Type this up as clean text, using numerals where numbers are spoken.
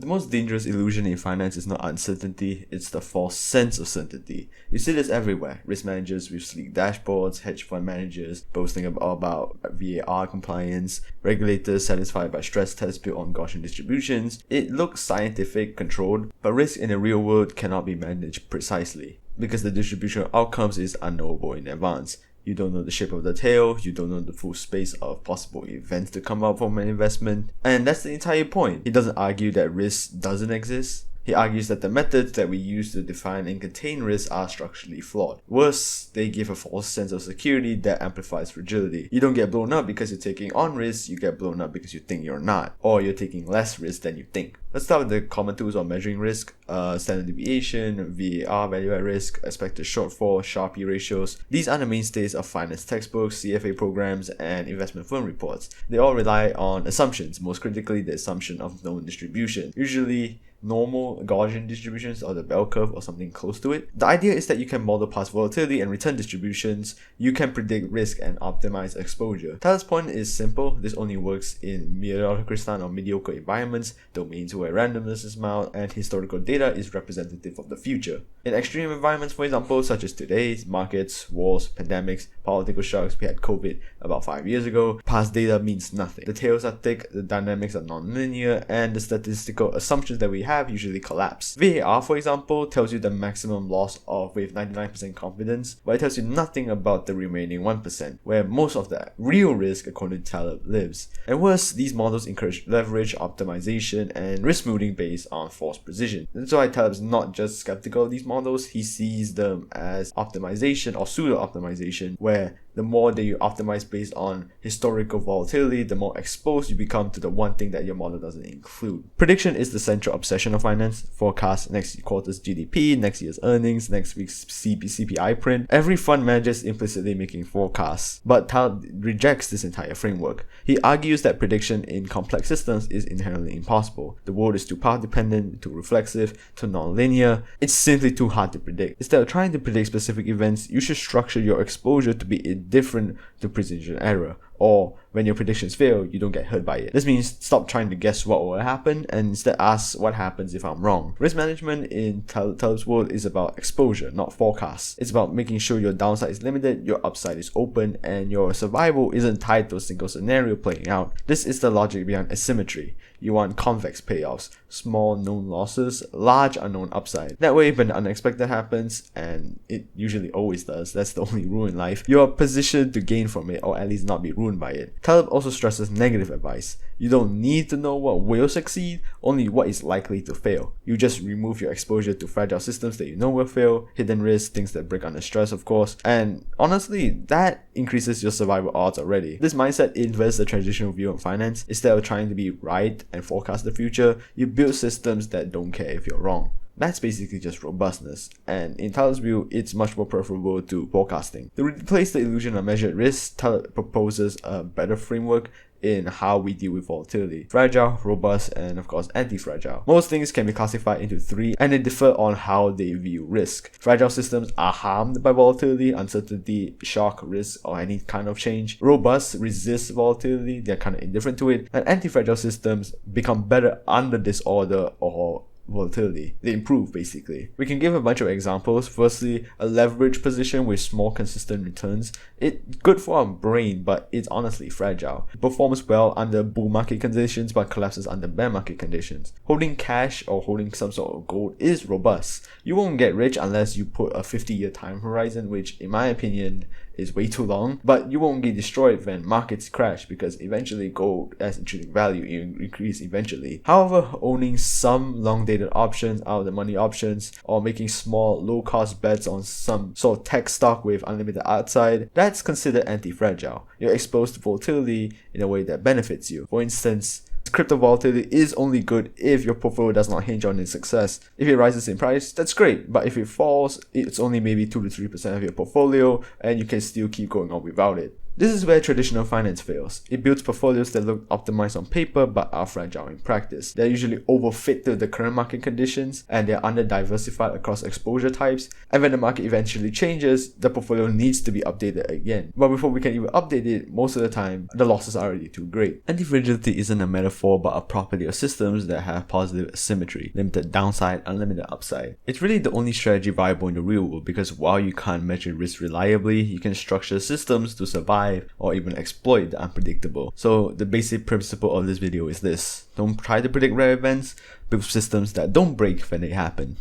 most dangerous illusion in finance is not uncertainty, it's the false sense of certainty. You see this everywhere. Risk managers with sleek dashboards, hedge fund managers boasting about VAR compliance, regulators satisfied by stress tests built on Gaussian distributions. It looks scientific, controlled, but risk in the real world cannot be managed precisely, because the distribution of outcomes is unknowable in advance. You don't know the shape of the tail, you don't know the full space of possible events to come out from an investment, and that's the entire point. He doesn't argue that risk doesn't exist. He argues that the methods that we use to define and contain risk are structurally flawed. Worse, they give a false sense of security that amplifies fragility. You don't get blown up because you're taking on risk, you get blown up because you think you're not, or you're taking less risk than you think. Let's start with the common tools of measuring risk: standard deviation, VAR, value at risk, expected shortfall, Sharpe ratios. These are the mainstays of finance textbooks, CFA programs, and investment firm reports. They all rely on assumptions, most critically the assumption of known distribution, usually normal Gaussian distributions or the bell curve or something close to it. The idea is that you can model past volatility and return distributions, you can predict risk and optimize exposure. Tyler's point is simple: this only works in mediocre or mediocre environments, domains where randomness is mild and historical data is representative of the future. In extreme environments, for example, such as today's markets, wars, pandemics, political shocks, we had COVID about 5 years ago, past data means nothing. The tails are thick, the dynamics are non-linear, and the statistical assumptions that we have usually collapse. VAR, for example, tells you the maximum loss of with 99% confidence, but it tells you nothing about the remaining 1%, where most of the real risk, according to Taleb, lives. And worse, these models encourage leverage, optimization, and risk smoothing based on false precision. That's why Taleb's not just skeptical of these models, he sees them as optimization or pseudo-optimization, where the more that you optimize based on historical volatility, the more exposed you become to the one thing that your model doesn't include. Prediction is the central obsession of finance. Forecast next quarter's GDP, next year's earnings, next week's CPI print. Every fund manager is implicitly making forecasts, but Tal rejects this entire framework. He argues that prediction in complex systems is inherently impossible. The world is too path dependent, too reflexive, too non-linear. It's simply too hard to predict. Instead of trying to predict specific events, you should structure your exposure to be indifferent to precision error, or when your predictions fail, you don't get hurt by it. This means stop trying to guess what will happen and instead ask what happens if I'm wrong. Risk management in Taleb's world is about exposure, not forecasts. It's about making sure your downside is limited, your upside is open, and your survival isn't tied to a single scenario playing out. This is the logic behind asymmetry. You want convex payoffs, small known losses, large unknown upside. That way, when the unexpected happens, and it usually always does, that's the only rule in life, you are positioned to gain from it or at least not be ruined by it. Taleb also stresses negative advice. You don't need to know what will succeed, only what is likely to fail. You just remove your exposure to fragile systems that you know will fail, hidden risks, things that break under stress, of course, and honestly, that increases your survival odds already. This mindset inverts the traditional view on finance. Instead of trying to be right and forecast the future, you build systems that don't care if you're wrong. That's basically just robustness, and in Taleb's view, it's much more preferable to forecasting. To replace the illusion of measured risk, Taleb proposes a better framework in how we deal with volatility: fragile, robust, and of course anti-fragile. Most things can be classified into three, and they differ on how they view risk. Fragile systems are harmed by volatility, uncertainty, shock, risk, or any kind of change. Robust resist volatility, they're kind of indifferent to it, and anti-fragile systems become better under disorder or volatility. They improve, basically. We can give a bunch of examples. Firstly, a leverage position with small consistent returns. It's good for our brain, but it's honestly fragile. It performs well under bull market conditions but collapses under bear market conditions. Holding cash or holding some sort of gold is robust. You won't get rich unless you put a 50-year time horizon, which in my opinion is way too long, but you won't get destroyed when markets crash because eventually gold as intrinsic value increase eventually. However, owning some long-dated options, out-of-the-money options, or making small, low-cost bets on some sort of tech stock with unlimited upside, that's considered anti-fragile. You're exposed to volatility in a way that benefits you. For instance, crypto volatility is only good if your portfolio does not hinge on its success. If it rises in price, that's great, but if it falls, it's only maybe 2 to 3% of your portfolio and you can still keep going on without it. This is where traditional finance fails. It builds portfolios that look optimized on paper but are fragile in practice. They're usually overfit to the current market conditions, and they're under-diversified across exposure types, and when the market eventually changes, the portfolio needs to be updated again. But before we can even update it, most of the time, the losses are already too great. Antifragility isn't a metaphor but a property of systems that have positive asymmetry, limited downside, unlimited upside. It's really the only strategy viable in the real world, because while you can't measure risk reliably, you can structure systems to survive or even exploit the unpredictable. So the basic principle of this video is this: don't try to predict rare events, build systems that don't break when they happen.